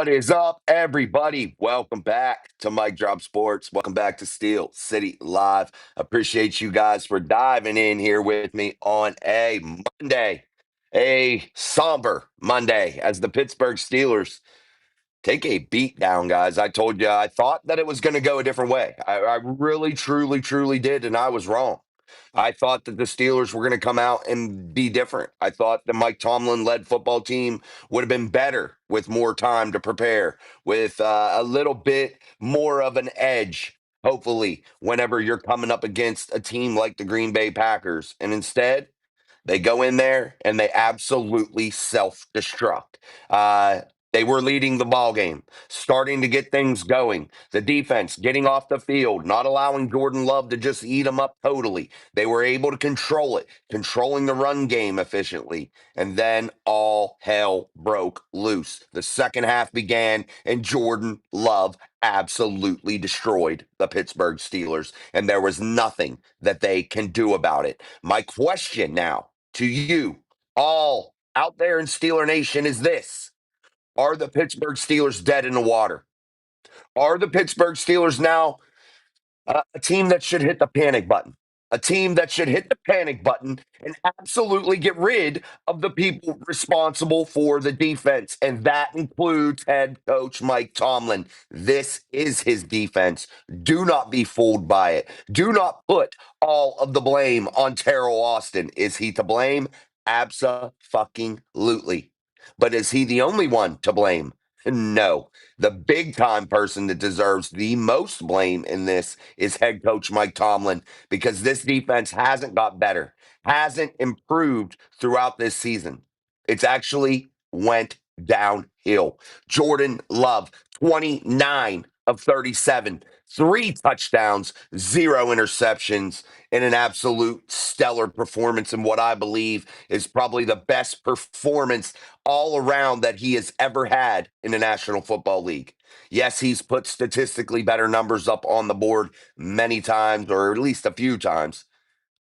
What is up, everybody? Welcome back to Mike Drop Sports. Welcome back to Steel City Live. Appreciate you guys for diving in here with me on a Monday, a somber Monday, as the Pittsburgh Steelers take a beat down, guys. I told you I thought that it was going to go a different way. I really, truly, truly did, and I was wrong. I thought that the Steelers were going to come out and be different. I thought the Mike Tomlin led football team would have been better with more time to prepare, with a little bit more of an edge, hopefully, whenever you're coming up against a team like the Green Bay Packers. And instead, they go in there and they absolutely self-destruct. Uh, they were leading the ball game, starting to get things going. The defense getting off the field, not allowing Jordan Love to just eat them up totally. They were able to control it, controlling the run game efficiently. And then all hell broke loose. The second half began, and Jordan Love absolutely destroyed the Pittsburgh Steelers. And there was nothing that they can do about it. My question now to you all out there in Steeler Nation is this: are the Pittsburgh Steelers dead in the water? Are the Pittsburgh Steelers now a team that should hit the panic button? A team that should hit the panic button and absolutely get rid of the people responsible for the defense. And that includes head coach Mike Tomlin. This is his defense. Do not be fooled by it. Do not put all of the blame on Terrell Austin. Is he to blame? Abso-fucking-lutely. But is he the only one to blame? No. The big time person that deserves the most blame in this is head coach Mike Tomlin, because this defense hasn't got better, hasn't improved throughout this season. It's actually went downhill. Jordan Love, 29 of 37, 3 touchdowns, 0 interceptions, in an absolute stellar performance, in what I believe is probably the best performance all around that he has ever had in the National Football League. Yes, he's put statistically better numbers up on the board many times, or at least a few times,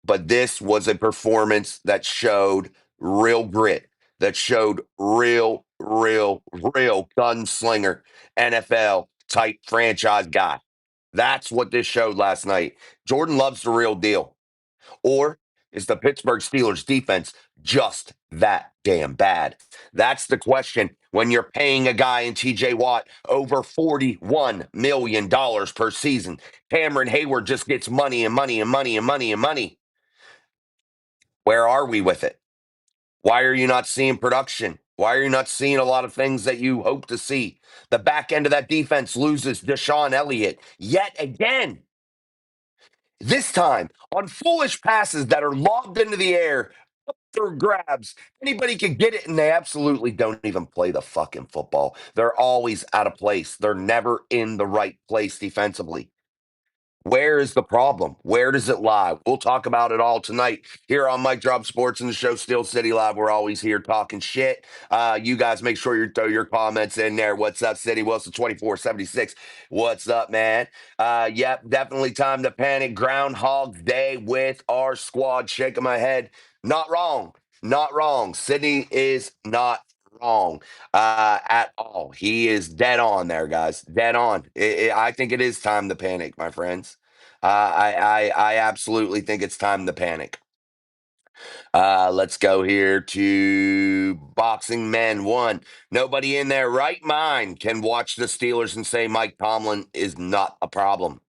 but this was a performance that showed real grit, that showed real gunslinger NFL type franchise guy. That's what this showed last night. Jordan Love's the real deal. Or is the Pittsburgh Steelers defense just that damn bad? That's the question when you're paying a guy in TJ Watt over $41 million per season. Cameron Hayward just gets money and money and money and money and money. Where are we with it? Why are you not seeing production? Why are you not seeing a lot of things that you hope to see? The back end of that defense loses Deshaun Elliott yet again. This time on foolish passes that are lobbed into the air, up for grabs. Anybody can get it, and they absolutely don't even play the fucking football. They're always out of place. They're never in the right place defensively. Where is the problem? Where does it lie? We'll talk about it all tonight here on Mike Drop Sports and the show Steel City Live. We're always here talking shit. You guys make sure you throw your comments in there. What's up, City Wilson 2476? What's up, man? Yep, definitely time to panic. Groundhog Day with our squad. Shaking my head. Not wrong. Not wrong. Sydney is not wrong at all. He is dead on there, guys. Dead on. I think it is time to panic, my friends. I absolutely think it's time to panic. Let's go here to Boxing Man 1. Nobody in their right mind can watch the Steelers and say Mike Tomlin is not a problem.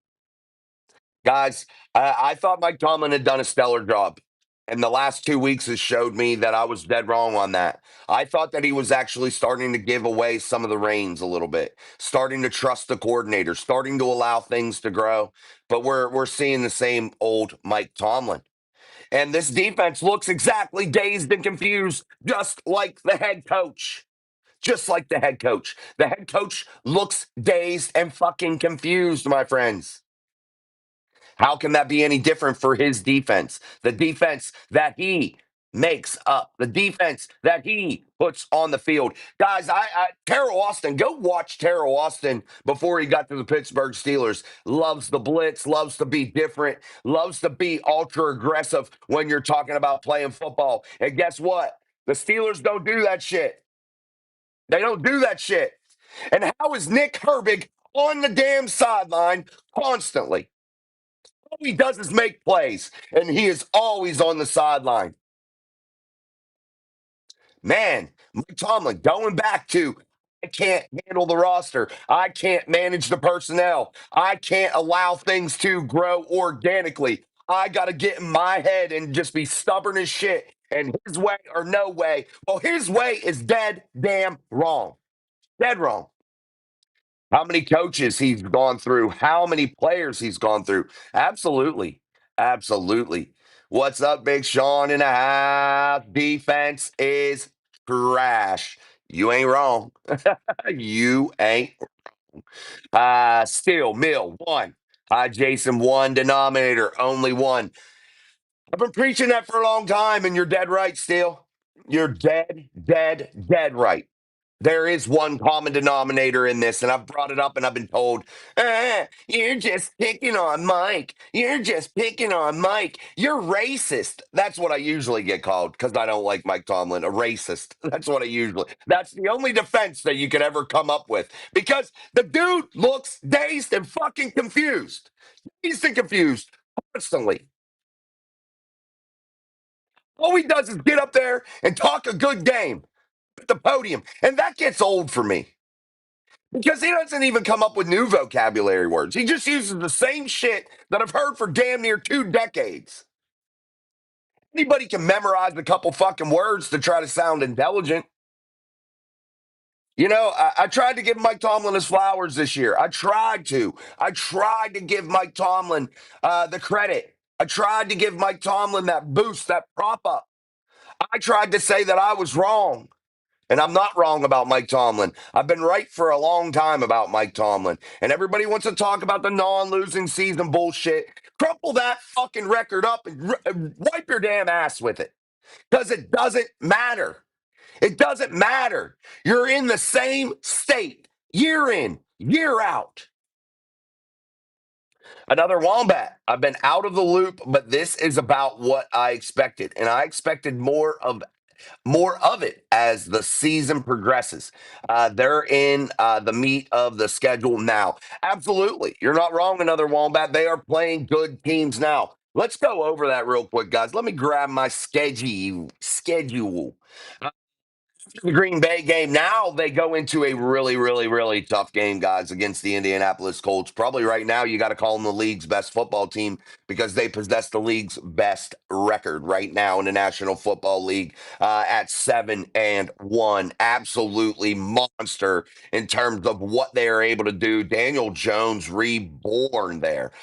Guys, I thought Mike Tomlin had done a stellar job. And the last 2 weeks has showed me that I was dead wrong on that. I thought that he was actually starting to give away some of the reins a little bit, starting to trust the coordinator, starting to allow things to grow. But we're seeing the same old Mike Tomlin. And this defense looks exactly dazed and confused, just like the head coach. Just like the head coach. The head coach looks dazed and fucking confused, my friends. How can that be any different for his defense? The defense that he makes up, the defense that he puts on the field. Guys, Terrell Austin, go watch Terrell Austin before he got to the Pittsburgh Steelers. Loves the blitz, loves to be different, loves to be ultra aggressive when you're talking about playing football. And guess what? The Steelers don't do that shit. They don't do that shit. And how is Nick Herbig on the damn sideline constantly? All he does is make plays, and he is always on the sideline. Man, Mike Tomlin going back to I can't handle the roster. I can't manage the personnel. I can't allow things to grow organically. I got to get in my head and just be stubborn as shit. And his way or no way. Well, his way is dead damn wrong. Dead wrong. How many coaches he's gone through, how many players he's gone through. Absolutely. Absolutely. What's up, Big Sean in a half? Defense is trash. You ain't wrong. You ain't. Still, Mill, one. Hi, Jason, one denominator, only one. I've been preaching that for a long time, and you're dead right, still. You're dead, dead, dead right. There is one common denominator in this, and I've brought it up and I've been told, you're just picking on Mike. You're just picking on Mike. You're racist. That's what I usually get called because I don't like Mike Tomlin, a racist. That's the only defense that you could ever come up with because the dude looks dazed and fucking confused. Dazed and confused constantly. All he does is get up there and talk a good game at the podium. And that gets old for me because he doesn't even come up with new vocabulary words. He just uses the same shit that I've heard for damn near 2 decades. Anybody can memorize a couple fucking words to try to sound intelligent. You know, I tried to give Mike Tomlin his flowers this year. I tried to. I tried to give Mike Tomlin the credit. I tried to give Mike Tomlin that boost, that prop up. I tried to say that I was wrong. And I'm not wrong about Mike Tomlin. I've been right for a long time about Mike Tomlin. And everybody wants to talk about the non-losing season bullshit. Crumple that fucking record up and wipe your damn ass with it. Because it doesn't matter. It doesn't matter. You're in the same state year in, year out. Another Wombat. I've been out of the loop, but this is about what I expected. And I expected more of it as the season progresses. They're in the meat of the schedule now. Absolutely. You're not wrong, another Wombat. They are playing good teams now. Let's go over that real quick, guys. Let me grab my schedule. The Green Bay game. Now they go into a really, really, really tough game, guys, against the Indianapolis Colts. Probably right now, you got to call them the league's best football team because they possess the league's best record right now in the National Football League at 7-1. Absolutely monster in terms of what they are able to do. Daniel Jones reborn there.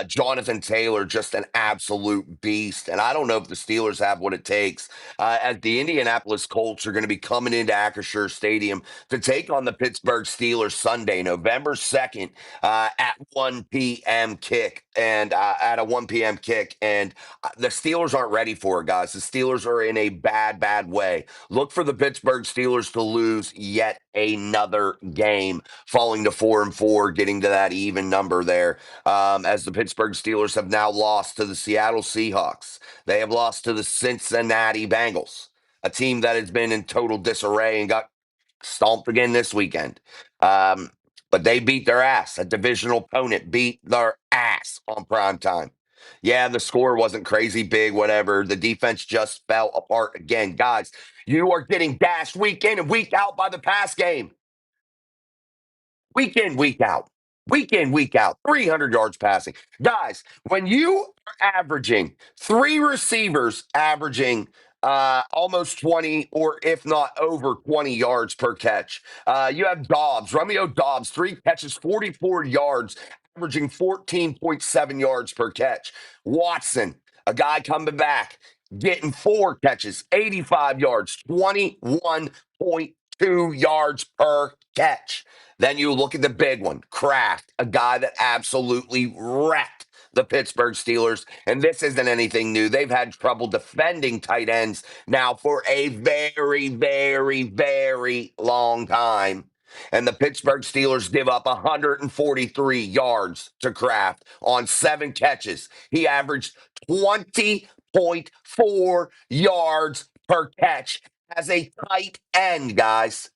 Jonathan Taylor, just an absolute beast. And I don't know if the Steelers have what it takes as the Indianapolis Colts are going to be coming into Acrisure Stadium to take on the Pittsburgh Steelers Sunday, November 2nd at 1 p.m. kick. And at a 1 p.m. kick. And the Steelers aren't ready for it, guys. The Steelers are in a bad, bad way. Look for the Pittsburgh Steelers to lose yet another game, falling to 4-4, getting to that even number there. As the Pittsburgh Steelers have now lost to the Seattle Seahawks. They have lost to the Cincinnati Bengals, a team that has been in total disarray and got stomped again this weekend. But they beat their ass. A divisional opponent beat their ass on prime time. Yeah, the score wasn't crazy big, whatever. The defense just fell apart again. Guys, you are getting dashed week in and week out by the pass game. Week in, week out. Week in, week out. 300 yards passing. Guys, when you are averaging three receivers averaging almost 20 or if not over 20 yards per catch, you have Romeo Dobbs, 3 catches, 44 yards, averaging 14.7 yards per catch. Watson, a guy coming back, getting 4 catches, 85 yards, 21.2 yards per catch. Then you look at the big one, Kraft, a guy that absolutely wrecked the Pittsburgh Steelers. And this isn't anything new. They've had trouble defending tight ends now for a very, very, very long time. And the Pittsburgh Steelers give up 143 yards to Kraft on 7 catches. He averaged 20.4 yards per catch as a tight end, guys.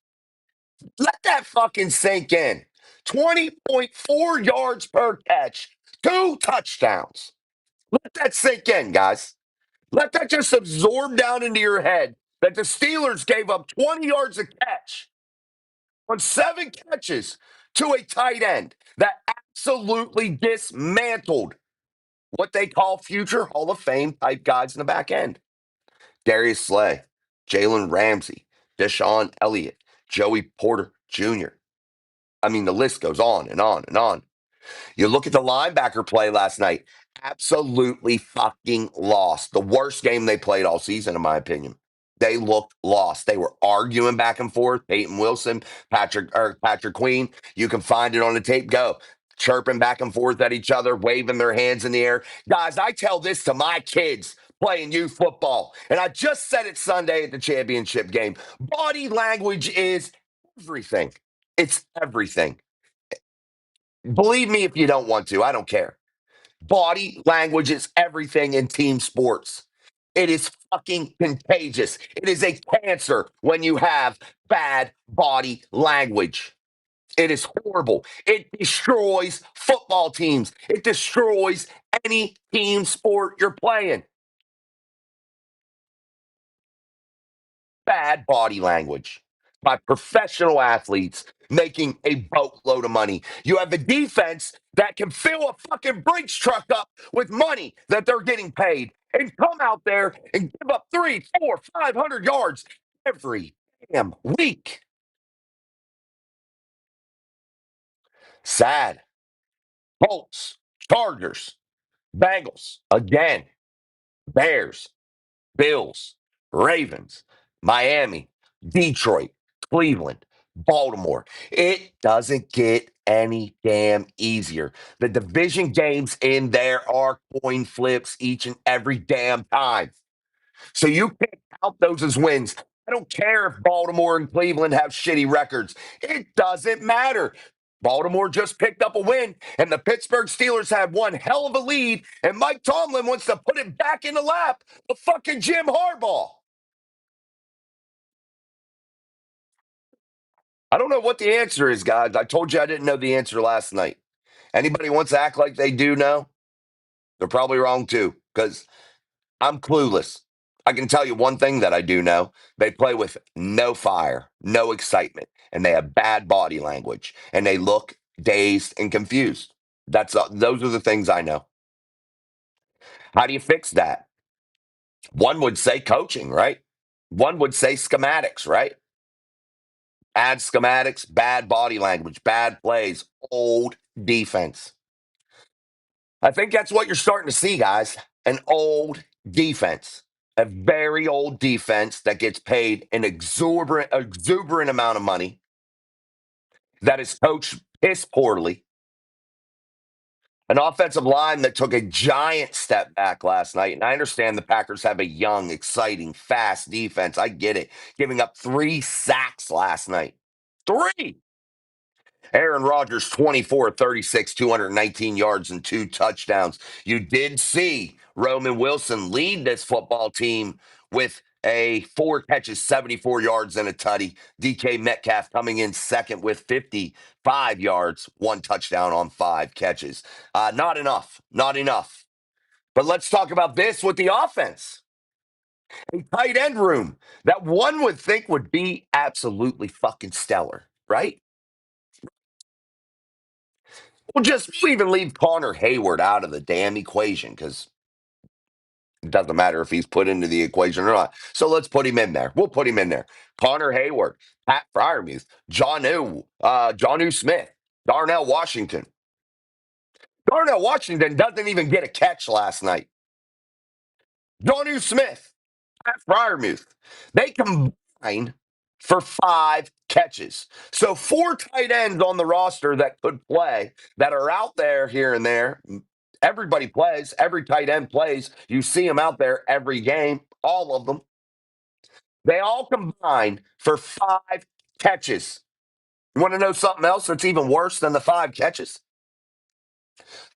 Let that fucking sink in. 20.4 yards per catch, 2 touchdowns. Let that sink in, guys. Let that just absorb down into your head that the Steelers gave up 20 yards a catch on 7 catches to a tight end that absolutely dismantled what they call future Hall of Fame type guys in the back end. Darius Slay, Jalen Ramsey, Deshaun Elliott, Joey Porter Jr. I mean, the list goes on and on and on. You look at the linebacker play last night, absolutely fucking lost. The worst game they played all season, in my opinion. They looked lost. They were arguing back and forth. Peyton Wilson, Patrick Queen. You can find it on the tape. Go. Chirping back and forth at each other, waving their hands in the air. Guys, I tell this to my kids playing youth football. And I just said it Sunday at the championship game. Body language is everything. It's everything. Believe me if you don't want to. I don't care. Body language is everything in team sports. It is fucking contagious. It is a cancer when you have bad body language. It is horrible. It destroys football teams. It destroys any team sport you're playing. Bad body language by professional athletes making a boatload of money. You have a defense that can fill a fucking Brinks truck up with money that they're getting paid and come out there and give up 3, 4, 500 yards every damn week. Sad. Colts, Chargers, Bengals, again, Bears, Bills, Ravens, Miami, Detroit, Cleveland, Baltimore. It doesn't get any damn easier. The division games in there are coin flips each and every damn time. So you can't count those as wins. I don't care if Baltimore and Cleveland have shitty records. It doesn't matter. Baltimore just picked up a win, and the Pittsburgh Steelers had one hell of a lead, and Mike Tomlin wants to put it back in the lap of fucking Jim Harbaugh. I don't know what the answer is, guys. I told you I didn't know the answer last night. Anybody wants to act like they do know? They're probably wrong too, because I'm clueless. I can tell you one thing that I do know. They play with no fire, no excitement, and they have bad body language, and they look dazed and confused. Those are the things I know. How do you fix that? One would say coaching, right? One would say schematics, right? Bad schematics, bad body language, bad plays, old defense. I think that's what you're starting to see, guys. An old defense, a very old defense that gets paid an exuberant amount of money, that is coached piss poorly, an offensive line that took a giant step back last night. And I understand the Packers have a young, exciting, fast defense. I get it. Giving up 3 sacks last night. 3. Aaron Rodgers, 24-36, 219 yards and 2 touchdowns. You did see Roman Wilson lead this football team with a 4 catches, 74 yards, and a tutty. DK Metcalf coming in second with 55 yards, 1 touchdown on 5 catches. Not enough. Not enough. But let's talk about this with the offense. A tight end room that one would think would be absolutely fucking stellar, right? We'll even leave Connor Hayward out of the damn equation because it doesn't matter if he's put into the equation or not. So let's put him in there. We'll put him in there. Connor Hayward, Pat Fryermuth, Johnu Smith, Darnell Washington. Darnell Washington doesn't even get a catch last night. Johnu Smith, Pat Fryermuth. They combine for 5 catches. So 4 tight ends on the roster that could play that are out there here and there. Everybody plays. Every tight end plays. You see them out there every game, all of them. They all combine for 5 catches. You want to know something else that's even worse than the 5 catches?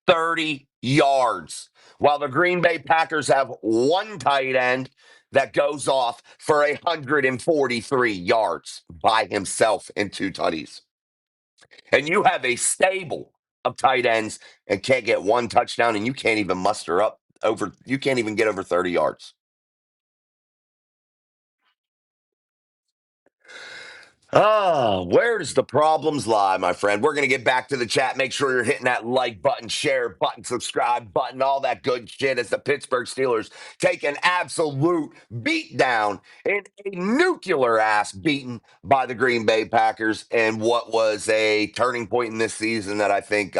30 yards. While the Green Bay Packers have one tight end that goes off for 143 yards by himself and two tutties. And you have a stable of tight ends and can't get one touchdown, and you can't even muster up you can't even get over 30 yards. Ah, where does the problems lie, my friend? We're going to get back to the chat. Make sure you're hitting that like button, share button, subscribe button, all that good shit as the Pittsburgh Steelers take an absolute beat down and a nuclear ass beaten by the Green Bay Packers and what was a turning point in this season that I think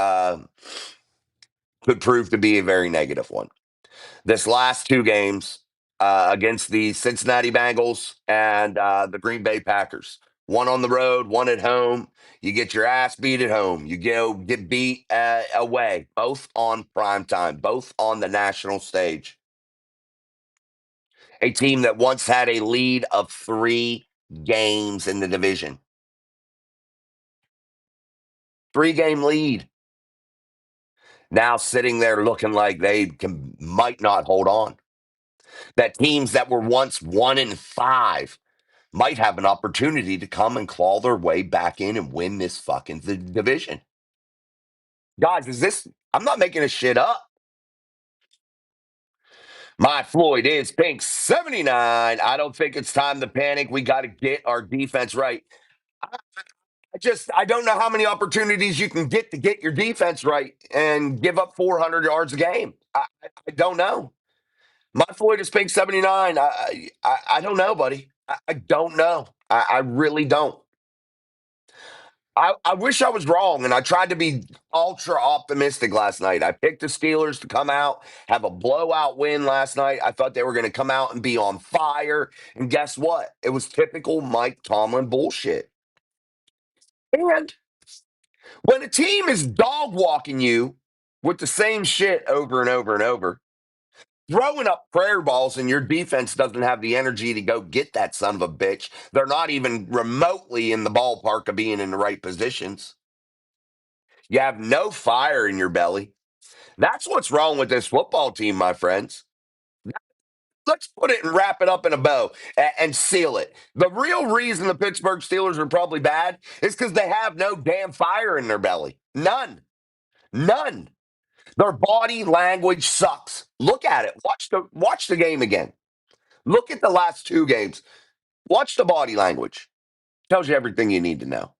could prove to be a very negative one. This last two games against the Cincinnati Bengals and the Green Bay Packers. One on the road, one at home. You get your ass beat at home. You go get beat away, both on prime time, both on the national stage. A team that once had a lead of 3 games in the division. 3 game lead. Now sitting there looking like might not hold on. That teams that were once 1-5 might have an opportunity to come and claw their way back in and win this fucking division. Guys, I'm not making this shit up. My Floyd is Pink 79. I don't think it's time to panic. We got to get our defense right. I don't know how many opportunities you can get to get your defense right and give up 400 yards a game. I don't know. My Floyd is Pink 79. I don't know, buddy. I don't know. I really don't. I wish I was wrong, and I tried to be ultra optimistic last night. I picked the Steelers to come out, have a blowout win last night. I thought they were going to come out and be on fire. And guess what? It was typical Mike Tomlin bullshit. And when a team is dog walking you with the same shit over and over and over, throwing up prayer balls and your defense doesn't have the energy to go get that son of a bitch, they're not even remotely in the ballpark of being in the right positions. You have no fire in your belly. That's what's wrong with this football team, my friends. Let's put it and wrap it up in a bow and seal it. The real reason the Pittsburgh Steelers are probably bad is because they have no damn fire in their belly. None. None. Their body language sucks. Look at it. Watch the game again. Look at the last 2 games. Watch the body language. Tells you everything you need to know.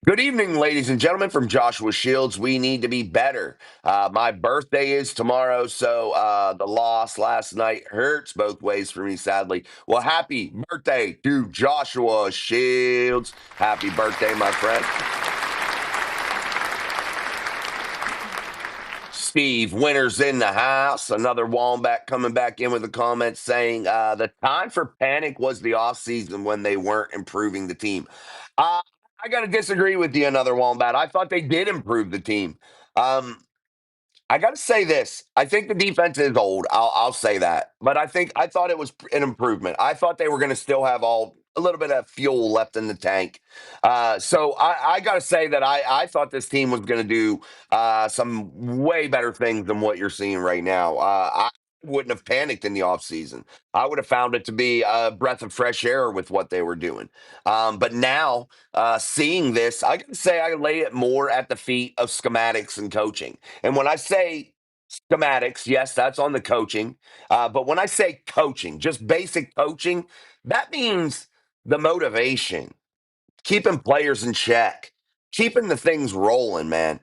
Good evening, ladies and gentlemen, from Joshua Shields. We need to be better. My birthday is tomorrow, so the loss last night hurts both ways for me, sadly. Well, happy birthday to Joshua Shields. Happy birthday, my friend. Steve Winters in the house. Another Wombat coming back in with a comment saying the time for panic was the offseason when they weren't improving the team. I got to disagree with you, another Wombat. I thought they did improve the team. Um, I got to say this. I think the defense is old. I'll say that. But I thought it was an improvement. I thought they were going to still have a little bit of fuel left in the tank. So I got to say that I thought this team was going to do some way better things than what you're seeing right now. I wouldn't have panicked in the offseason. I would have found it to be a breath of fresh air with what they were doing. But now, seeing this, I can say I lay it more at the feet of schematics and coaching. And when I say schematics, yes, that's on the coaching. But when I say coaching, just basic coaching, that means the motivation, keeping players in check, keeping the things rolling, man.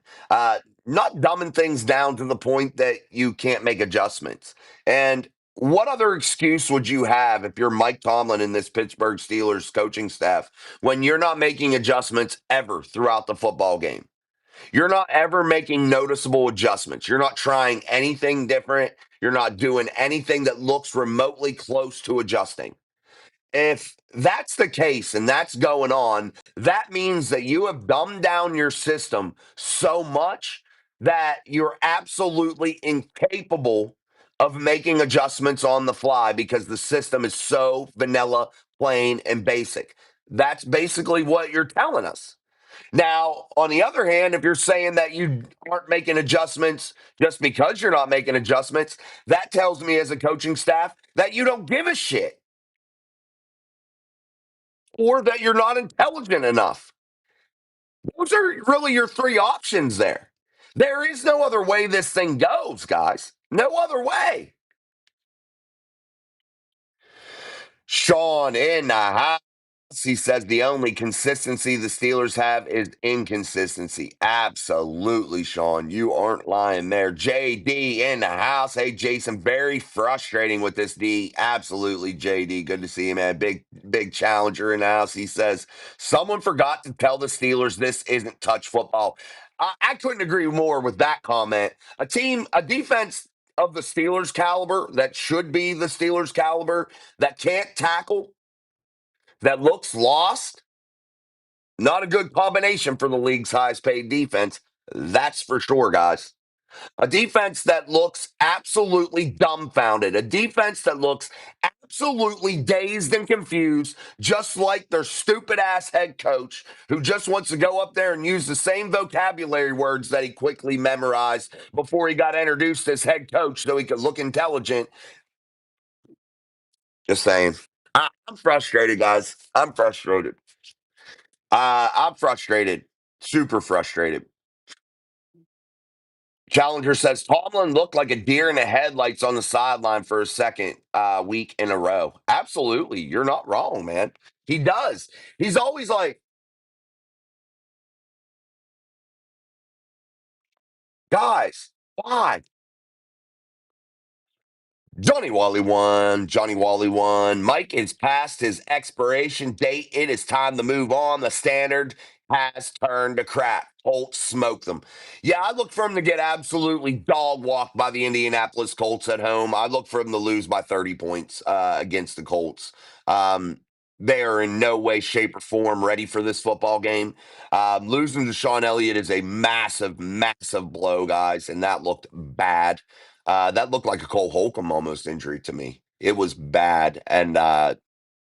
Not dumbing things down to the point that you can't make adjustments. And what other excuse would you have if you're Mike Tomlin in this Pittsburgh Steelers coaching staff when you're not making adjustments ever throughout the football game? You're not ever making noticeable adjustments. You're not trying anything different. You're not doing anything that looks remotely close to adjusting. If that's the case and that's going on, that means that you have dumbed down your system so much that you're absolutely incapable of making adjustments on the fly because the system is so vanilla, plain, and basic. That's basically what you're telling us. Now, on the other hand, if you're saying that you aren't making adjustments just because you're not making adjustments, that tells me as a coaching staff that you don't give a shit or that you're not intelligent enough. Those are really your three options there. There is no other way this thing goes, guys. No other way. Sean in the house. He says the only consistency the Steelers have is inconsistency. Absolutely, Sean. You aren't lying there. JD in the house. Hey, Jason, very frustrating with this D. Absolutely, JD. Good to see you, man. Big challenger in the house. He says, someone forgot to tell the Steelers this isn't touch football. I couldn't agree more with that comment. A defense of the Steelers caliber, that should be the Steelers caliber, that can't tackle, that looks lost, not a good combination for the league's highest paid defense. That's for sure, guys. A defense that looks absolutely dumbfounded, a defense that looks absolutely dazed and confused, just like their stupid ass head coach who just wants to go up there and use the same vocabulary words that he quickly memorized before he got introduced as head coach so he could look intelligent. Just saying. I'm frustrated, guys. I'm frustrated. I'm frustrated. Super frustrated. Challenger says Tomlin looked like a deer in the headlights on the sideline for a second week in a row. Absolutely. You're not wrong, man. He does. He's always like, guys, why? Johnny Wally won. Johnny Wally won. Mike is past his expiration date. It is time to move on. The standard has turned to crap. Colts smoke them. Yeah, I look for him to get absolutely dog walked by the Indianapolis Colts at home. I look for him to lose by 30 points against the Colts. Um, they are in no way, shape, or form ready for this football game. Losing to Sean Elliott is a massive, massive blow, guys, and that looked bad. That looked like a Cole Holcomb almost injury to me. It was bad. And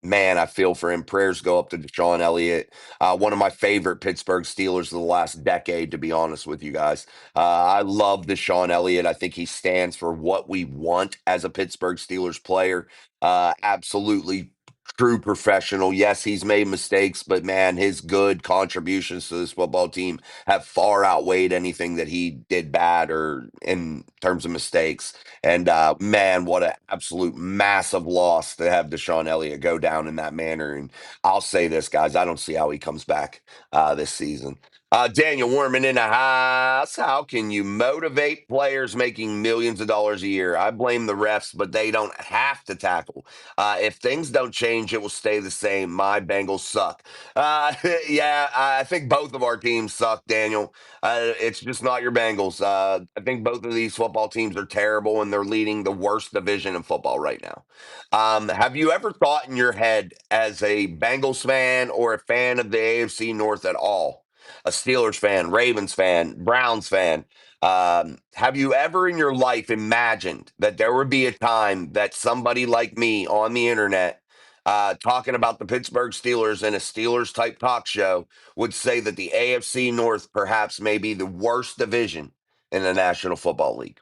man, I feel for him. Prayers go up to Deshaun Elliott, one of my favorite Pittsburgh Steelers of the last decade, to be honest with you guys. I love Deshaun Elliott. I think he stands for what we want as a Pittsburgh Steelers player. Absolutely true professional. Yes, he's made mistakes, but man, his good contributions to this football team have far outweighed anything that he did bad or in terms of mistakes. And man, what an absolute massive loss to have Deshaun Elliott go down in that manner. And I'll say this, guys, I don't see how he comes back this season. Daniel Warman in the house. How can you motivate players making millions of dollars a year? I blame the refs, but they don't have to tackle. If things don't change, it will stay the same. My Bengals suck. Yeah, I think both of our teams suck, Daniel. It's just not your Bengals. I think both of these football teams are terrible, and they're leading the worst division in football right now. Have you ever thought in your head, as a Bengals fan or a fan of the AFC North at all, a Steelers fan, Ravens fan, Browns fan, have you ever in your life imagined that there would be a time that somebody like me on the internet, talking about the Pittsburgh Steelers in a Steelers type talk show, would say that the AFC North perhaps may be the worst division in the National Football League?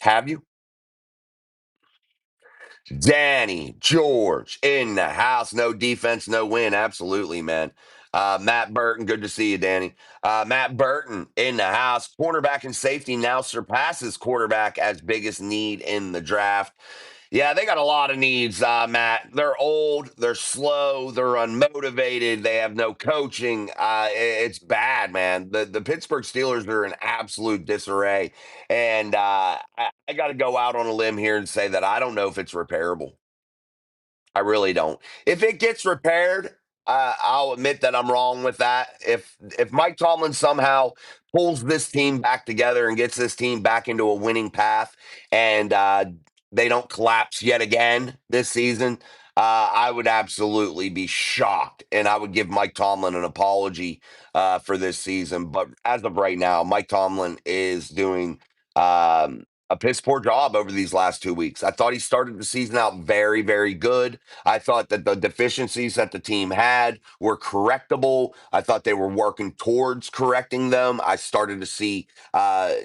Have you? Danny George in the house. No defense, no win. Absolutely, man. Matt Burton, good to see you, Danny. Matt Burton in the house. Cornerback and safety now surpasses quarterback as biggest need in the draft. Yeah, they got a lot of needs, Matt. They're old, they're slow, they're unmotivated, they have no coaching. It's bad, man. The Pittsburgh Steelers are in absolute disarray. And I got to go out on a limb here and say that I don't know if it's repairable. I really don't. If it gets repaired, I'll admit that I'm wrong with that. If Mike Tomlin somehow pulls this team back together and gets this team back into a winning path, and they don't collapse yet again this season, I would absolutely be shocked, and I would give Mike Tomlin an apology for this season. But as of right now, Mike Tomlin is doing a piss poor job over these last 2 weeks. I thought he started the season out very, very good. I thought that the deficiencies that the team had were correctable. I thought they were working towards correcting them. I started to see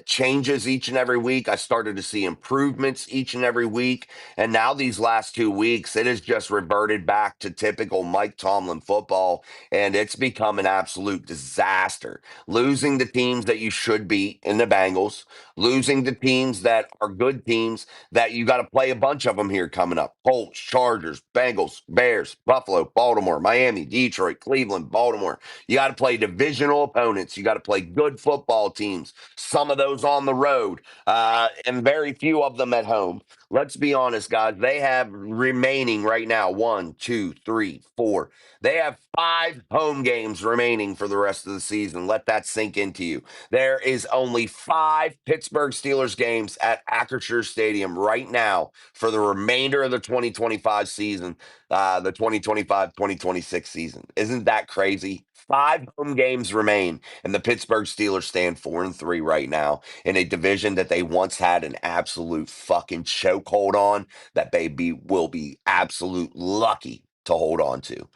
changes each and every week. I started to see improvements each and every week. And now, these last 2 weeks, it has just reverted back to typical Mike Tomlin football, and it's become an absolute disaster. Losing the teams that you should beat in the Bengals, losing to teams that are good teams that you got to play a bunch of them here coming up: Colts, Chargers, Bengals, Bears, Buffalo, Baltimore, Miami, Detroit, Cleveland, Baltimore. You got to play divisional opponents. You got to play good football teams, some of those on the road, and very few of them at home. Let's be honest, guys. They have remaining right now one, two, three, four. They have 5 home games remaining for the rest of the season. Let that sink into you. There is only 5 Pittsburgh Steelers games at Acrisure Stadium right now for the remainder of the 2025 season, the 2025-2026 season. Isn't that crazy? 5 home games remain, and the Pittsburgh Steelers stand 4-3 right now in a division that they once had an absolute fucking chokehold on, that they will be absolute lucky to hold on to.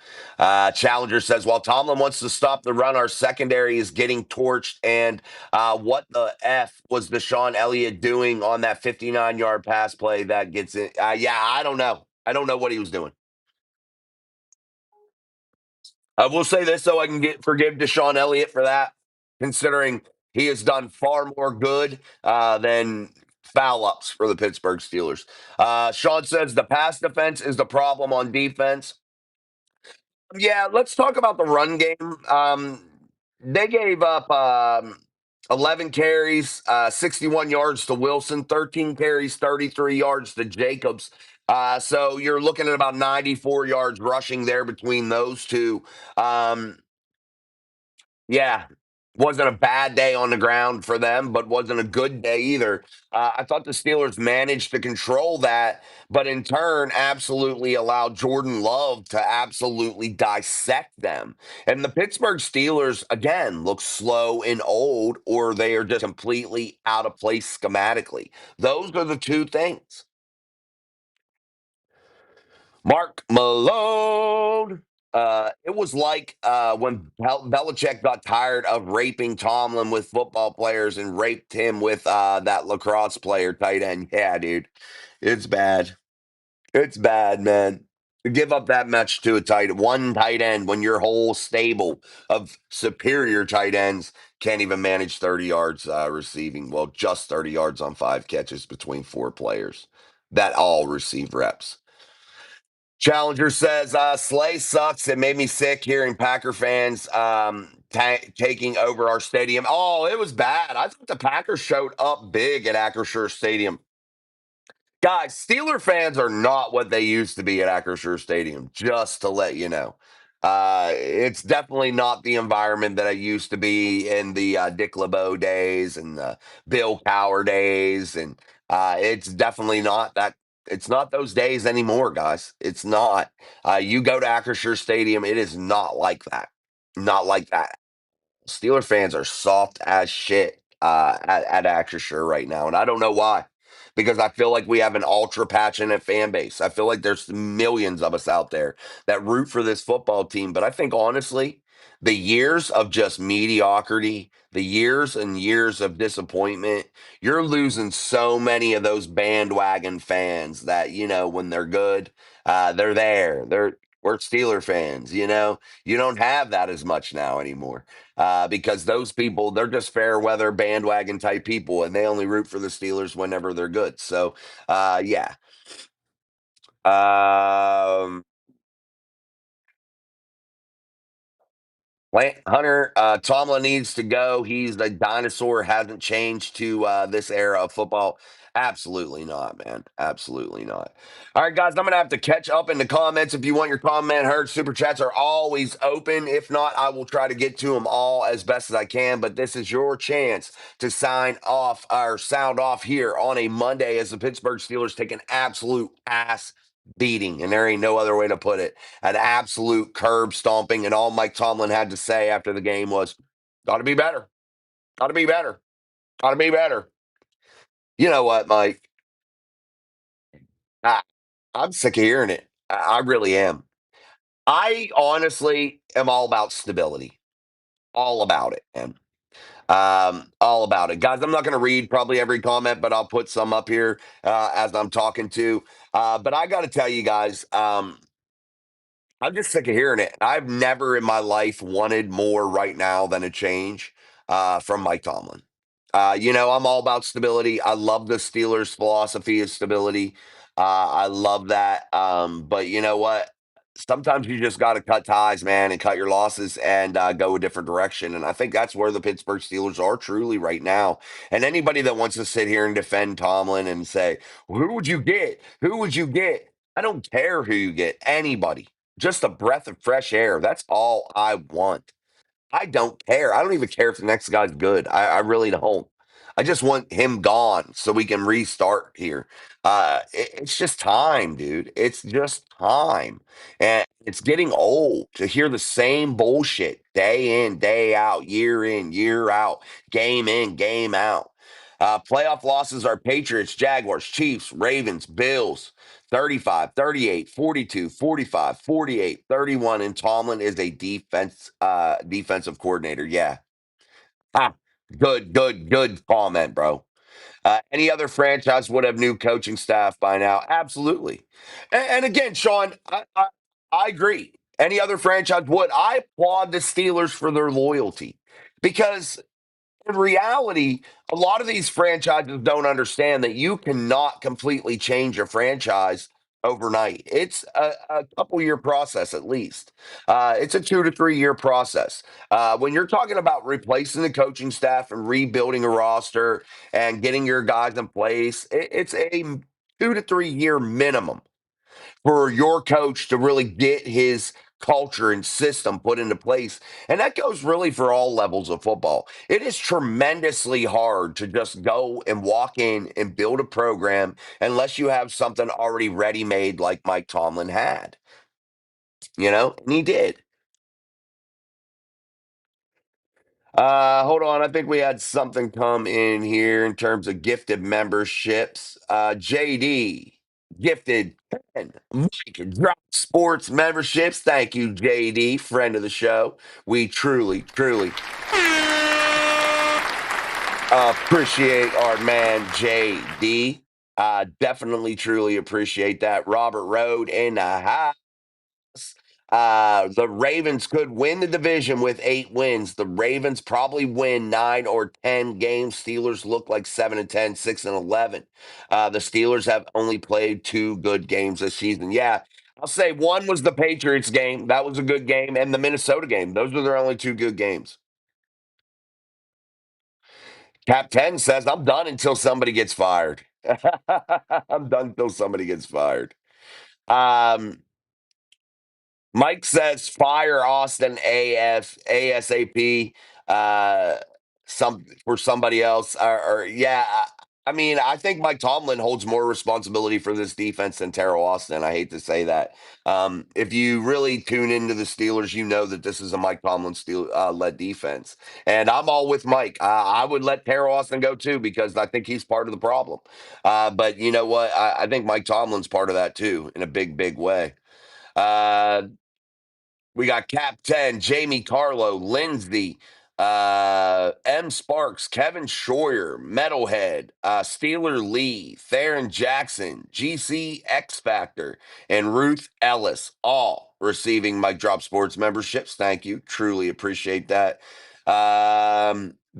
Challenger says, while Tomlin wants to stop the run, our secondary is getting torched. And what the F was Deshaun Elliott doing on that 59-yard pass play that gets it? Yeah, I don't know. I don't know what he was doing. I will say this, though: I can forgive Deshaun Elliott for that, considering he has done far more good than foul ups for the Pittsburgh Steelers. Sean says the pass defense is the problem on defense. Yeah, let's talk about the run game. They gave up 11 carries, 61 yards to Wilson, 13 carries, 33 yards to Jacobs. So you're looking at about 94 yards rushing there between those two. Um, yeah, wasn't a bad day on the ground for them, but wasn't a good day either. I thought the Steelers managed to control that, but in turn, absolutely allowed Jordan Love to absolutely dissect them. And the Pittsburgh Steelers, again, look slow and old, or they are just completely out of place schematically. Those are the two things. Mark Malone. It was like when Belichick got tired of raping Tomlin with football players and raped him with that lacrosse player tight end. Yeah, dude, it's bad. It's bad, man. To give up that much to a one tight end when your whole stable of superior tight ends can't even manage 30 yards receiving. Well, just 30 yards on 5 catches between 4 players that all receive reps. Challenger says, Slay sucks. It made me sick hearing Packer fans taking over our stadium. Oh, it was bad. I thought the Packers showed up big at Acrisure Stadium. Guys, Steeler fans are not what they used to be at Acrisure Stadium, just to let you know. It's definitely not the environment that I used to be in the Dick LeBeau days and the Bill Cowher days. And it's definitely not that. It's not those days anymore, guys. It's not. You go to Acrisure Stadium, it is not like that. Not like that. Steeler fans are soft as shit at Acrisure right now, and I don't know why. Because I feel like we have an ultra passionate fan base. I feel like there's millions of us out there that root for this football team. But I think honestly, the years of just mediocrity, the years and years of disappointment, you're losing so many of those bandwagon fans that, when they're good, they're there. We're Steeler fans, You don't have that as much now anymore because those people, they're just fair weather bandwagon type people, and they only root for the Steelers whenever they're good. So, yeah. Um, Plant Hunter, Tomlin needs to go. He's the dinosaur, hasn't changed to this era of football. Absolutely not, man. Absolutely not. All right, guys, I'm going to have to catch up in the comments. If you want your comment heard, super chats are always open. If not, I will try to get to them all as best as I can. But this is your chance to sign off or sound off here on a Monday as the Pittsburgh Steelers take an absolute ass beating. And there ain't no other way to put it, an absolute curb stomping. And all Mike Tomlin had to say after the game was, got to be better. Got to be better. Got to be better. You know what, Mike? I, I'm sick of hearing it. I really am. I honestly am all about stability. All about it, man. All about it, guys. I'm not going to read probably every comment, but I'll put some up here as I'm talking to. But I got to tell you guys, I'm just sick of hearing it. I've never in my life wanted more right now than a change from Mike Tomlin. I'm all about stability. I love the Steelers' philosophy of stability. I love that. But you know what? Sometimes you just got to cut ties, man, and cut your losses and go a different direction. And I think that's where the Pittsburgh Steelers are truly right now. And anybody that wants to sit here and defend Tomlin and say, well, who would you get? Who would you get? I don't care who you get. Anybody. Just a breath of fresh air. That's all I want. I don't care. I don't even care if the next guy's good. I really don't. I just want him gone so we can restart here. It's just time, dude. It's just time. And it's getting old to hear the same bullshit day in, year out, game in, game out. Playoff losses are Patriots, Jaguars, Chiefs, Ravens, Bills. 35, 38, 42, 45, 48, 31, and Tomlin is a defensive coordinator. Yeah. Ah, good comment, bro. Any other franchise would have new coaching staff by now? Absolutely. And again, Sean, I agree. Any other franchise would. I applaud the Steelers for their loyalty because in reality, a lot of these franchises don't understand that you cannot completely change a franchise overnight. It's a couple year process at least. It's a 2 to 3 year process. When you're talking about replacing the coaching staff and rebuilding a roster and getting your guys in place, it's a 2 to 3 year minimum for your coach to really get his culture and system put into place. And that goes really for all levels of football. It is tremendously hard to just go and walk in and build a program unless you have something already ready made like Mike Tomlin had, and he did. Hold on. I think we had something come in here in terms of gifted memberships. JD gifted 10 Mike Drop Sports memberships. Thank you, JD, friend of the show. We truly appreciate our man, JD. Definitely, truly appreciate that. Robert Road in the house. The Ravens could win the division with 8 wins. The Ravens probably win 9 or 10 games. Steelers look like 7 and 10, 6 and 11. The Steelers have only played 2 good games this season. Yeah, I'll say one was the Patriots game. That was a good game, and the Minnesota game. Those were their only 2 good games. Cap 10 says, I'm done until somebody gets fired. I'm done until somebody gets fired. Um, Mike says fire Austin AF ASAP uh some for somebody else or yeah I mean I think Mike Tomlin holds more responsibility for this defense than Terrell Austin. I hate to say that. If you really tune into the Steelers, you know that this is a Mike Tomlin led defense, and I'm all with Mike. I would let Terrell Austin go too because I think he's part of the problem. But you know what? I think Mike Tomlin's part of that too in a big way. Uh, we got Cap 10, Jamie Carlo, Lindsay, M. Sparks, Kevin Schroyer, Metalhead, Steeler Lee, Theron Jackson, GC X Factor, and Ruth Ellis, all receiving Mike Drop Sports memberships. Thank you. Truly appreciate that.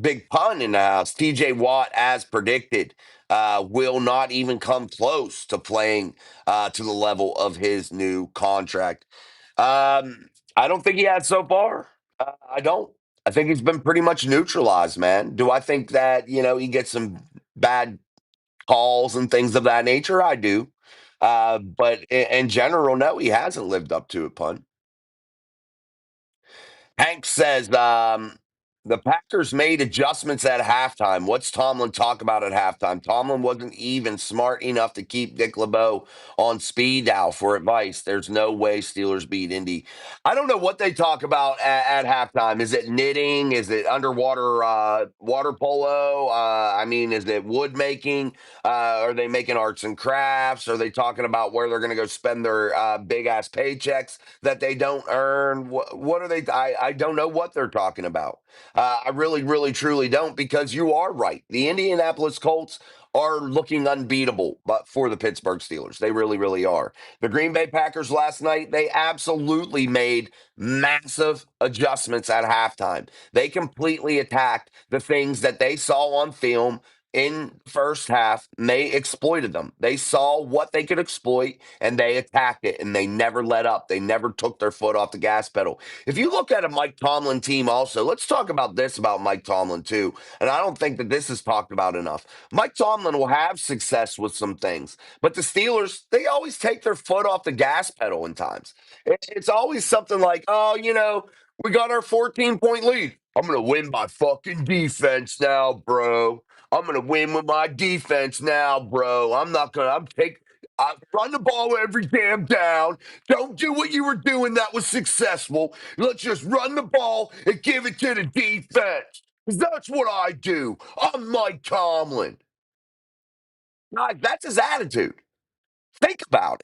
Big pun in the house. TJ Watt, as predicted, will not even come close to playing to the level of his new contract. I don't think he has so far. I don't. I think he's been pretty much neutralized, man. Do I think that, he gets some bad calls and things of that nature? I do. But in general, no, he hasn't lived up to it, pun. Hank says, The Packers made adjustments at halftime. What's Tomlin talk about at halftime? Tomlin wasn't even smart enough to keep Dick LeBeau on speed dial for advice. There's no way Steelers beat Indy. I don't know what they talk about at halftime. Is it knitting? Is it underwater water polo? I mean, is it wood making? Are they making arts and crafts? Are they talking about where they're going to go spend their big ass paychecks that they don't earn? What are they? I don't know what they're talking about. I really, really, truly don't because you are right. The Indianapolis Colts are looking unbeatable, but for the Pittsburgh Steelers, they really, really are. The Green Bay Packers last night, they absolutely made massive adjustments at halftime. They completely attacked the things that they saw on film in first half. They exploited them. They saw what they could exploit and they attacked it and they never let up. They never took their foot off the gas pedal. If you look at a Mike Tomlin team also, let's talk about this about Mike Tomlin too. And I don't think that this is talked about enough. Mike Tomlin will have success with some things, but the Steelers, they always take their foot off the gas pedal in times. It's always something like, oh, we got our 14-point lead. I'm going to win my fucking defense now, bro. I'm going to win with my defense now, bro. I'm take I run the ball every damn down. Don't do what you were doing that was successful. Let's just run the ball and give it to the defense. 'Cause that's what I do. I'm Mike Tomlin. Guys, that's his attitude. Think about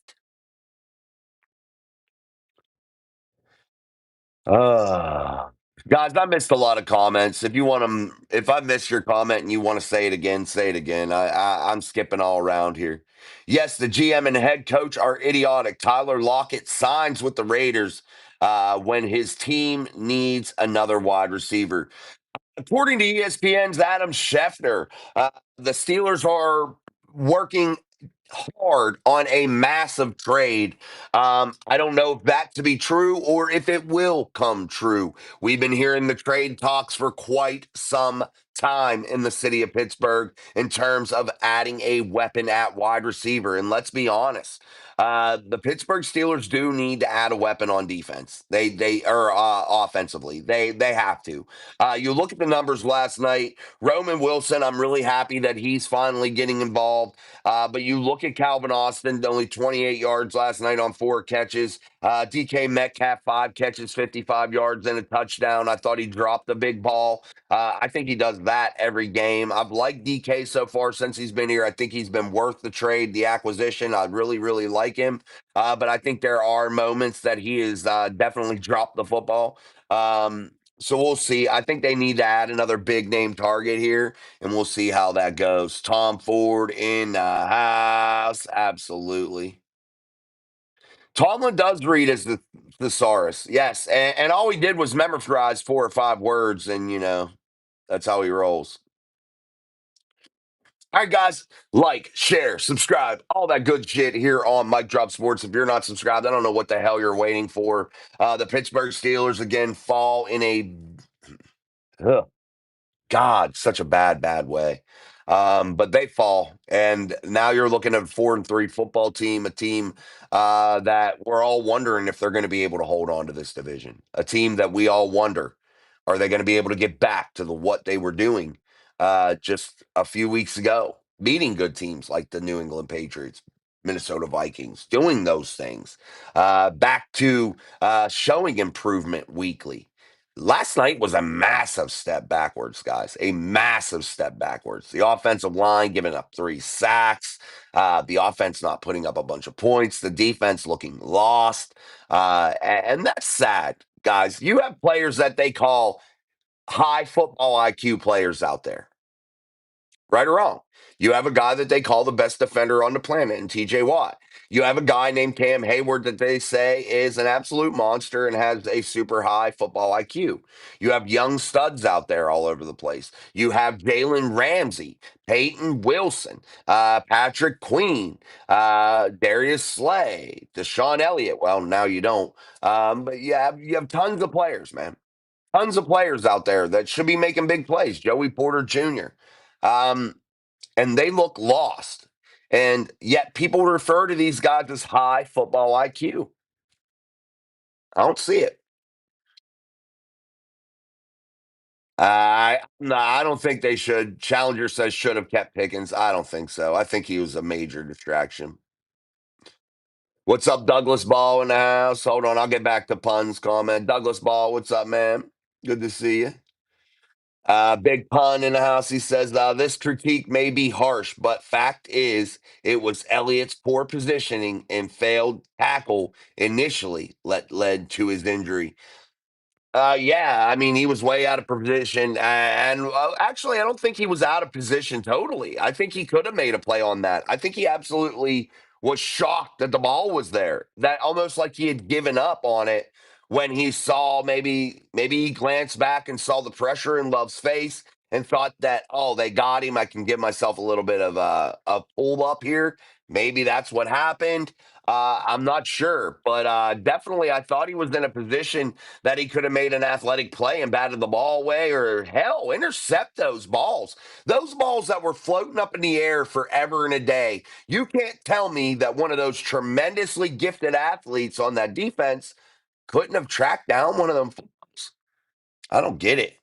it. Uh, Guys, I missed a lot of comments. If you want to, if I missed your comment and you want to say it again, say it again. I'm skipping all around here. Yes, the GM and head coach are idiotic. Tyler Lockett signs with the Raiders when his team needs another wide receiver. According to ESPN's Adam Schefter, the Steelers are working hard on a massive trade. I don't know if that to be true or if it will come true. We've been hearing the trade talks for quite some time in the city of Pittsburgh in terms of adding a weapon at wide receiver. And let's be honest. The Pittsburgh Steelers do need to add a weapon on defense. They are offensively. They have to. You look at the numbers last night. Roman Wilson. I'm really happy that he's finally getting involved. But you look at Calvin Austin, only 28 yards last night on 4 catches. DK Metcalf, 5 catches, 55 yards, and a touchdown. I thought he dropped the big ball. I think he does that every game. I've liked DK so far since he's been here. I think he's been worth the trade, the acquisition. I really, really like him. But I think there are moments that he has definitely dropped the football. So we'll see. I think they need to add another big name target here and we'll see how that goes. Tom Ford in the house. Absolutely. Tomlin does read as the thesaurus. Yes. And all he did was memorize 4 or 5 words, and, that's how he rolls. All right, guys, like, share, subscribe, all that good shit here on Mike Drop Sports. If you're not subscribed, I don't know what the hell you're waiting for. The Pittsburgh Steelers again fall in a ugh, God, such a bad, bad way. But they fall, and now you're looking at a 4-3 football team, a team that we're all wondering if they're going to be able to hold on to this division. A team that we all wonder, are they going to be able to get back to what they were doing just a few weeks ago, beating good teams like the New England Patriots, Minnesota Vikings, doing those things, back to showing improvement weekly. Last night was a massive step backwards, guys. A massive step backwards. The offensive line giving up 3 sacks. The offense not putting up a bunch of points. The defense looking lost. And that's sad, guys. You have players that they call high football IQ players out there. Right or wrong. You have a guy that they call the best defender on the planet in TJ Watt. You have a guy named Cam Hayward that they say is an absolute monster and has a super high football IQ. You have young studs out there all over the place. You have Jalen Ramsey, Peyton Wilson, Patrick Queen, Darius Slay, Deshaun Elliott. Well, now you don't. But you have tons of players, man. Tons of players out there that should be making big plays. Joey Porter Jr. Um, and they look lost. And yet people refer to these guys as high football IQ. I don't see it. No, I don't think they should. Challenger says should have kept Pickens. I don't think so. I think he was a major distraction. What's up, Douglas Ball in the house? Hold on, I'll get back to Pun's comment. Douglas Ball, what's up, man? Good to see you. Big Pun in the house. He says this critique may be harsh, but fact is, it was Elliott's poor positioning and failed tackle initially led to his injury. Yeah, I mean, he was way out of position, and actually, I don't think he was out of position totally. I think he could have made a play on that. I think he absolutely was shocked that the ball was there. That almost like he had given up on it when he saw maybe he glanced back and saw the pressure in Love's face and thought that, oh, they got him. I can give myself a little bit of a pull up here. Maybe that's what happened. I'm not sure, but definitely, I thought he was in a position that he could have made an athletic play and batted the ball away or hell, intercept those balls. Those balls that were floating up in the air forever and a day. You can't tell me that one of those tremendously gifted athletes on that defense couldn't have tracked down one of them. I don't get it.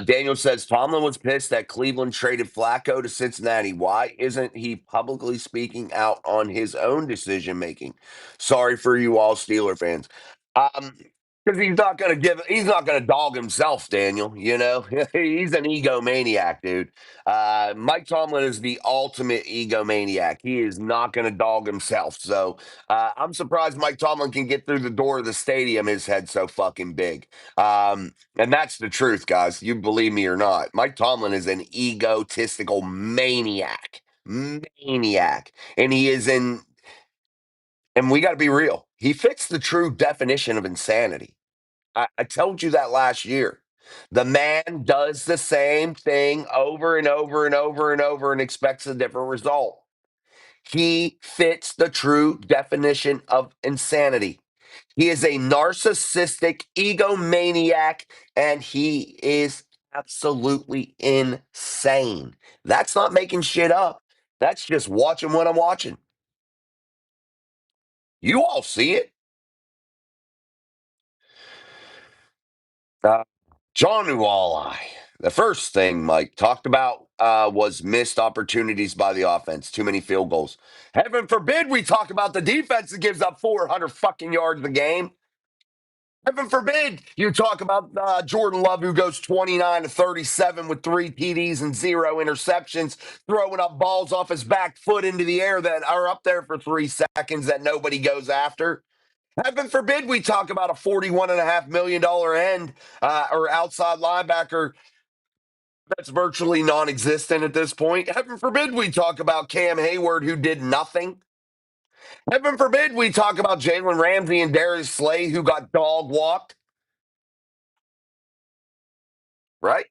Daniel says Tomlin was pissed that Cleveland traded Flacco to Cincinnati. Why isn't he publicly speaking out on his own decision making? Sorry for you all Steeler fans. Um, because he's not gonna dog himself, Daniel. You know, he's an egomaniac, dude. Mike Tomlin is the ultimate egomaniac. He is not gonna dog himself. So I'm surprised Mike Tomlin can get through the door of the stadium. His head's so fucking big. And that's the truth, guys. You believe me or not. Mike Tomlin is an egotistical maniac. Maniac. And he is in, and we got to be real. He fits the true definition of insanity. I told you that last year. The man does the same thing over and over and over and over and expects a different result. He fits the true definition of insanity. He is a narcissistic egomaniac and he is absolutely insane. That's not making shit up. That's just watching what I'm watching. You all see it. Uh, John Walleye. The first thing Mike talked about was missed opportunities by the offense. Too many field goals. Heaven forbid we talk about the defense that gives up 400 fucking yards a game. Heaven forbid you talk about Jordan Love, who goes 29 to 37 with 3 TDs and 0 interceptions, throwing up balls off his back foot into the air that are up there for 3 seconds that nobody goes after. Heaven forbid we talk about a $41.5 million end or outside linebacker that's virtually non existent at this point. Heaven forbid we talk about Cam Hayward, who did nothing. Heaven forbid we talk about Jalen Ramsey and Darius Slay, who got dog walked, right?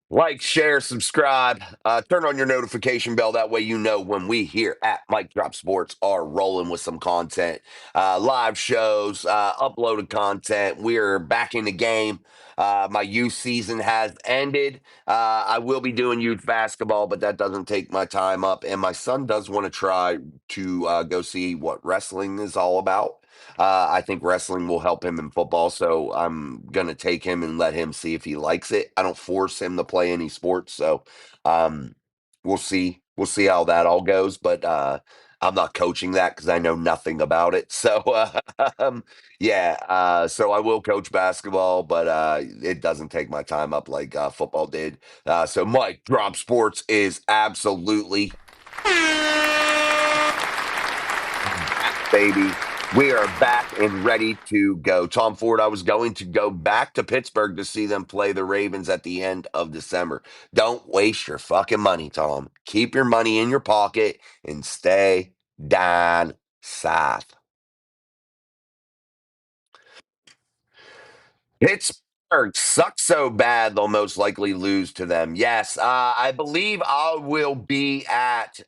Like, share, subscribe, turn on your notification bell. That way, you know when we here at Mike Drop Sports are rolling with some content, live shows, uploaded content. We're back in the game. My youth season has ended. I will be doing youth basketball, but that doesn't take my time up. And my son does want to try to go see what wrestling is all about. I think wrestling will help him in football, so I'm gonna take him and let him see if he likes it. I don't force him to play any sports, so um, we'll see. We'll see how that all goes. But I'm not coaching that because I know nothing about it. So yeah, so I will coach basketball, but it doesn't take my time up like football did. So Mike Drop Sports is absolutely baby. We are back and ready to go. Tom Ford, I was going to go back to Pittsburgh to see them play the Ravens at the end of December. Don't waste your fucking money, Tom. Keep your money in your pocket and stay down south. Pittsburgh sucks so bad they'll most likely lose to them. Yes, I believe I will be at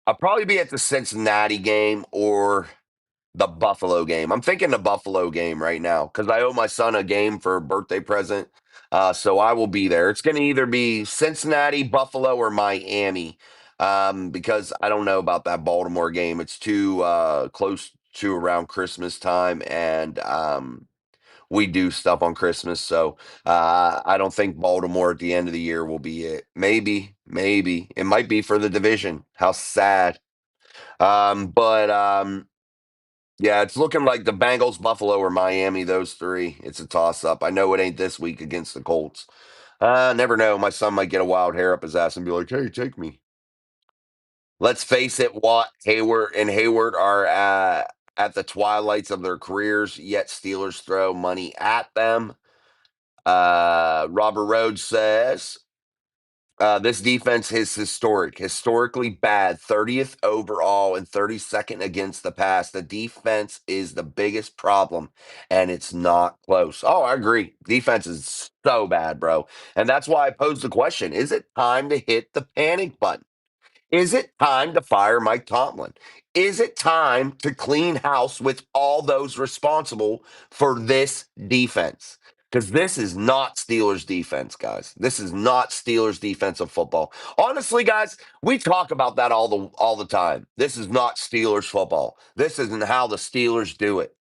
I'll probably be at the Cincinnati game or The Buffalo game. I'm thinking the Buffalo game right now because I owe my son a game for a birthday present. So I will be there. It's going to either be Cincinnati, Buffalo, or Miami because I don't know about that Baltimore game. It's too close to around Christmas time, and we do stuff on Christmas. So I don't think Baltimore at the end of the year will be it. Maybe it might be for the division. How sad. But yeah, it's looking like the Bengals, Buffalo, or Miami. Those three. It's a toss up. I know it ain't this week against the Colts. Never know. My son might get a wild hair up his ass and be like, "Hey, take me." Let's face it. Watt, Hayward, and Hayward are at the twilights of their careers. Yet Steelers throw money at them. Robert Rhodes says this defense is historically bad, 30th overall and 32nd against the pass. The defense is the biggest problem, and it's not close. Oh, I agree. Defense is so bad, bro. And that's why I posed the question: is it time to hit the panic button? Is it time to fire Mike Tomlin? Is it time to clean house with all those responsible for this defense? Because this is not Steelers defense, guys. This is not Steelers defensive football. Honestly, guys, we talk about that all the time. This is not Steelers football. This isn't how the Steelers do it.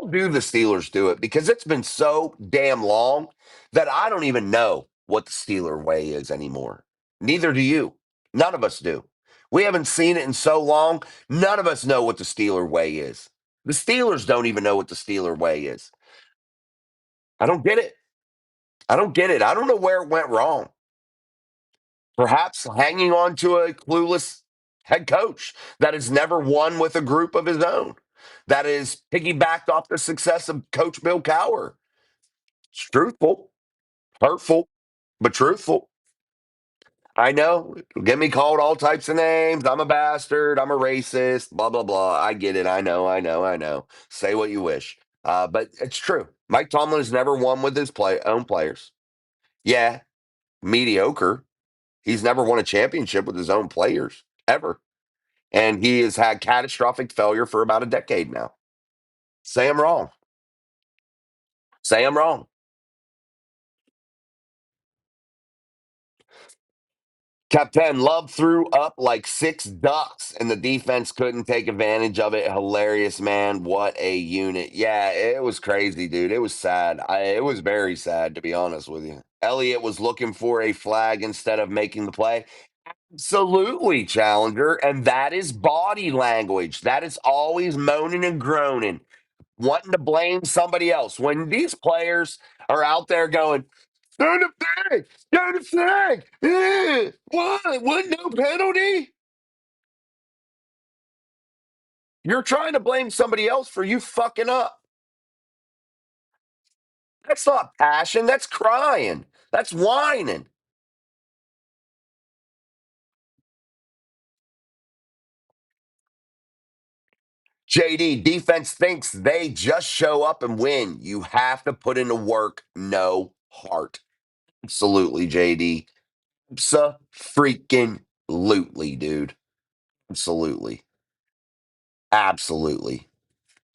How do the Steelers do it? Because it's been so damn long that I don't even know what the Steeler way is anymore. Neither do you. None of us do. We haven't seen it in so long. None of us know what the Steeler way is. The Steelers don't even know what the Steeler way is. I don't get it. I don't get it. I don't know where it went wrong. Perhaps hanging on to a clueless head coach that has never won with a group of his own, that is piggybacked off the success of Coach Bill Cowher. It's truthful, hurtful, but truthful. I know. Get me called all types of names. I'm a bastard. I'm a racist. Blah blah blah. I get it. I know. I know. I know. Say what you wish. But it's true. Mike Tomlin has never won with his own players. Yeah, mediocre. He's never won a championship with his own players ever, and he has had catastrophic failure for about a decade now. Say I'm wrong. Say I'm wrong. Captain Love threw up like six ducks, and the defense couldn't take advantage of it. Hilarious, man. What a unit. Yeah, it was crazy, dude. It was sad. It was very sad, to be honest with you. Elliott was looking for a flag instead of making the play. Absolutely, Challenger. And that is body language. That is always moaning and groaning, wanting to blame somebody else. When these players are out there going, "Throw the flag! Throw the flag! What? What? No penalty?" You're trying to blame somebody else for you fucking up. That's not passion. That's crying. That's whining. JD, defense thinks they just show up and win. You have to put in the work, no heart. Absolutely, JD. Freaking lootly, dude. Absolutely. Absolutely.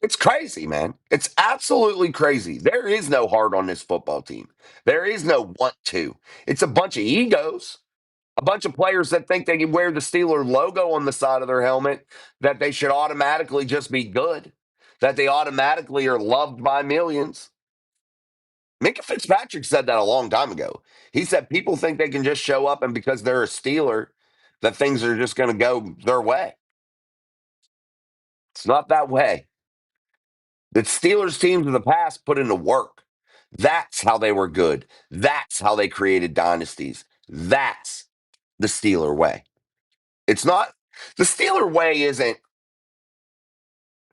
It's crazy, man. It's absolutely crazy. There is no heart on this football team. There is no want to. It's a bunch of egos, a bunch of players that think they can wear the Steeler logo on the side of their helmet, that they should automatically just be good, that they automatically are loved by millions. Minka Fitzpatrick said that a long time ago. He said people think they can just show up and because they're a Steeler, that things are just going to go their way. It's not that way. The Steelers teams of the past put in the work. That's how they were good. That's how they created dynasties. That's the Steeler way. It's not, the Steeler way isn't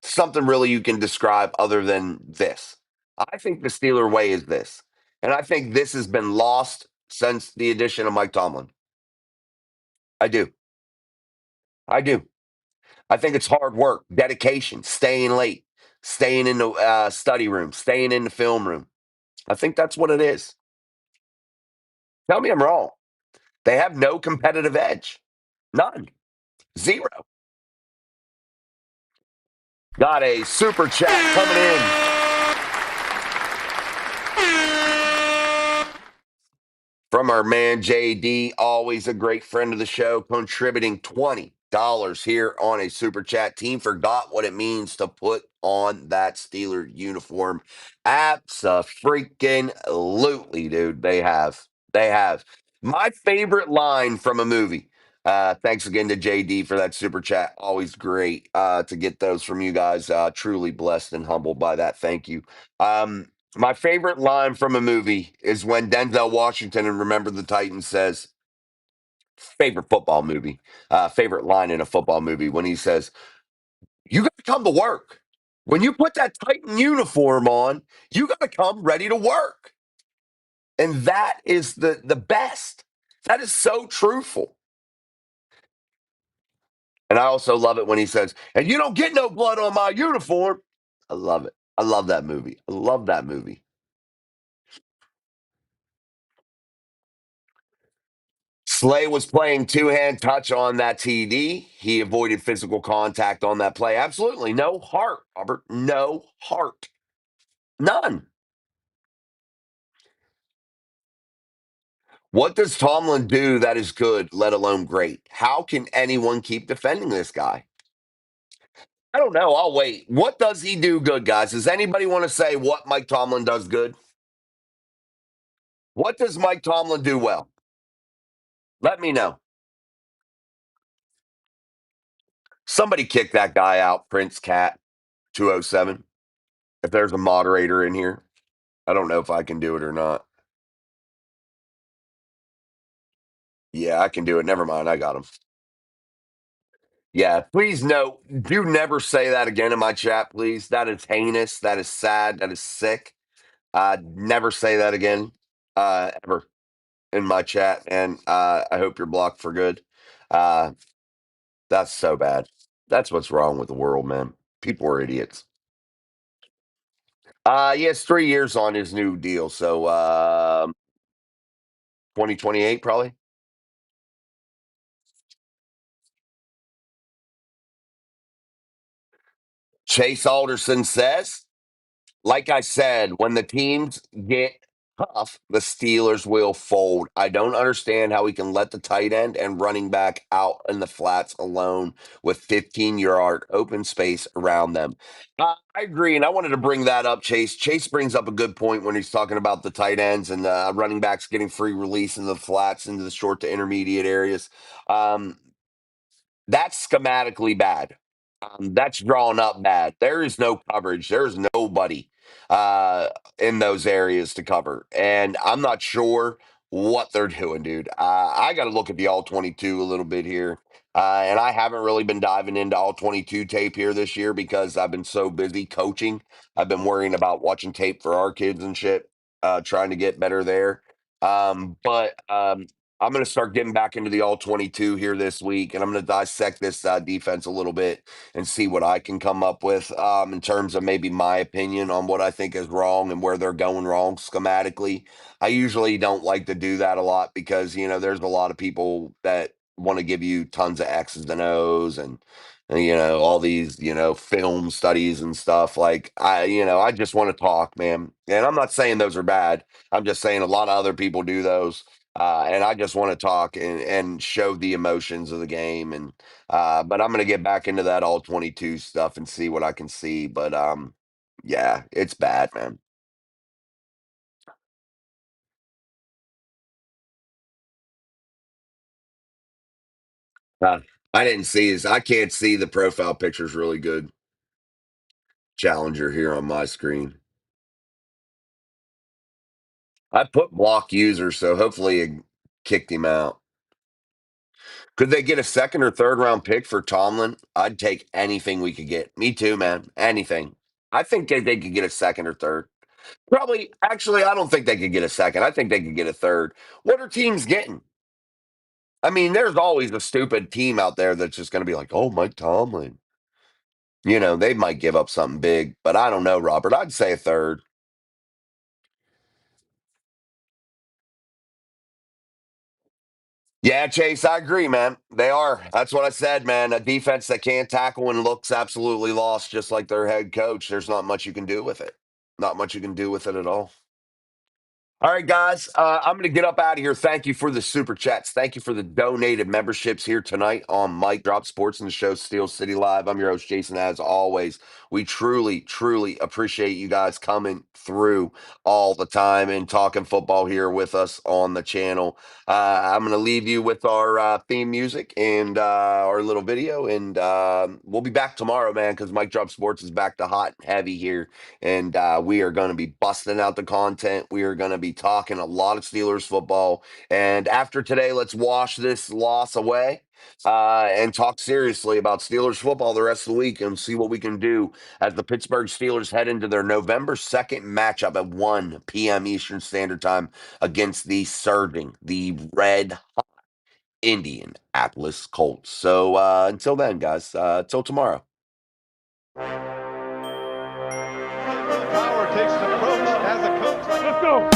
something really you can describe other than this. I think the Steeler way is this. And I think this has been lost since the addition of Mike Tomlin. I do. I do. I think it's hard work, dedication, staying late, staying in the study room, staying in the film room. I think that's what it is. Tell me I'm wrong. They have no competitive edge. None. Zero. Got a super chat coming in from our man JD, always a great friend of the show, contributing $20 here on a super chat. Team forgot what it means to put on that Steeler uniform. Abso-freaking-lutely, dude. They have. They have. My favorite line from a movie. Thanks again to JD for that super chat. Always great to get those from you guys. Truly blessed and humbled by that. Thank you. My favorite line from a movie is when Denzel Washington in Remember the Titans says, favorite football movie, favorite line in a football movie, when he says, "You got to come to work. When you put that Titan uniform on, you got to come ready to work." And that is the best. That is so truthful. And I also love it when he says, "And you don't get no blood on my uniform." I love it. I love that movie. I love that movie. Slay was playing two-hand touch on that TD. He avoided physical contact on that play. Absolutely no heart, Robert. No heart. None. What does Tomlin do that is good, let alone great? How can anyone keep defending this guy? I don't know. I'll wait. What does he do good, guys? Does anybody want to say what Mike Tomlin does good? What does Mike Tomlin do well? Let me know. Somebody kick that guy out, Prince Cat 207. If there's a moderator in here, I don't know if I can do it or not. Yeah, I can do it. Never mind. I got him. Yeah, please note, do never say that again in my chat, please. That is heinous. That is sad. That is sick. Never say that again, ever in my chat. And I hope you're blocked for good. Uh, that's so bad. That's what's wrong with the world, man. People are idiots. He has 3 years on his new deal. So 2028, probably. Chase Alderson says, like I said, when the teams get tough, the Steelers will fold. I don't understand how we can let the tight end and running back out in the flats alone with 15-yard open space around them. I agree, and I wanted to bring that up, Chase. Chase brings up a good point when he's talking about the tight ends and running backs getting free release in the flats into the short to intermediate areas. Um, that's schematically bad. That's drawn up bad. There is no coverage. There's nobody uh, in those areas to cover. And I'm not sure what they're doing, dude. I got to look at the all 22 a little bit here. And I haven't really been diving into all 22 tape here this year because I've been so busy coaching. I've been worrying about watching tape for our kids and shit, trying to get better there. But I'm going to start getting back into the all 22 here this week, and I'm going to dissect this defense a little bit and see what I can come up with in terms of maybe my opinion on what I think is wrong and where they're going wrong schematically. I usually don't like to do that a lot because, there's a lot of people that want to give you tons of X's and O's and all these, film studies and stuff. Like, I just want to talk, man. And I'm not saying those are bad. I'm just saying a lot of other people do those. And I just want to talk and show the emotions of the game. But I'm gonna get back into that all 22 stuff and see what I can see. But yeah, it's bad, man. Uh, I didn't see his. I can't see the profile pictures really good. Challenger here on my screen. I put block user, so hopefully it kicked him out. Could they get a second or third round pick for Tomlin? I'd take anything we could get. Me too, man. Anything. I think they could get a second or third. Probably, actually, I don't think they could get a second. I think they could get a third. What are teams getting? I mean, there's always a stupid team out there that's just going to be like, oh, Mike Tomlin. They might give up something big, but I don't know, Robert. I'd say a third. Yeah, Chase, I agree, man. They are. That's what I said, man. A defense that can't tackle and looks absolutely lost, just like their head coach. There's not much you can do with it. Not much you can do with it at all. All right, guys, I'm going to get up out of here. Thank you for the super chats. Thank you for the donated memberships here tonight on Mike Drop Sports and the show Steel City Live. I'm your host, Jason. As always, we truly, truly appreciate you guys coming through all the time and talking football here with us on the channel. I'm going to leave you with our theme music and our little video, and we'll be back tomorrow, man, because Mike Drop Sports is back to hot and heavy here, and we are going to be busting out the content. We are going to be talking a lot of Steelers football, and after today, let's wash this loss away and talk seriously about Steelers football the rest of the week and see what we can do as the Pittsburgh Steelers head into their November 2nd matchup at 1 p.m. Eastern Standard Time against the surging, the red hot Indianapolis Colts. So until then, guys, until tomorrow. Power takes an approach as a coach. Let's go.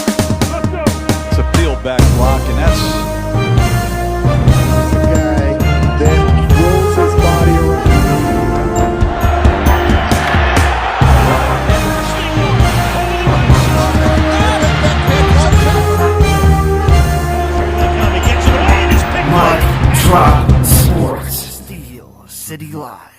Let's go. It's a field back block, and that's the guy that rolls his body around. Mike Drop Sports, Steel City Live.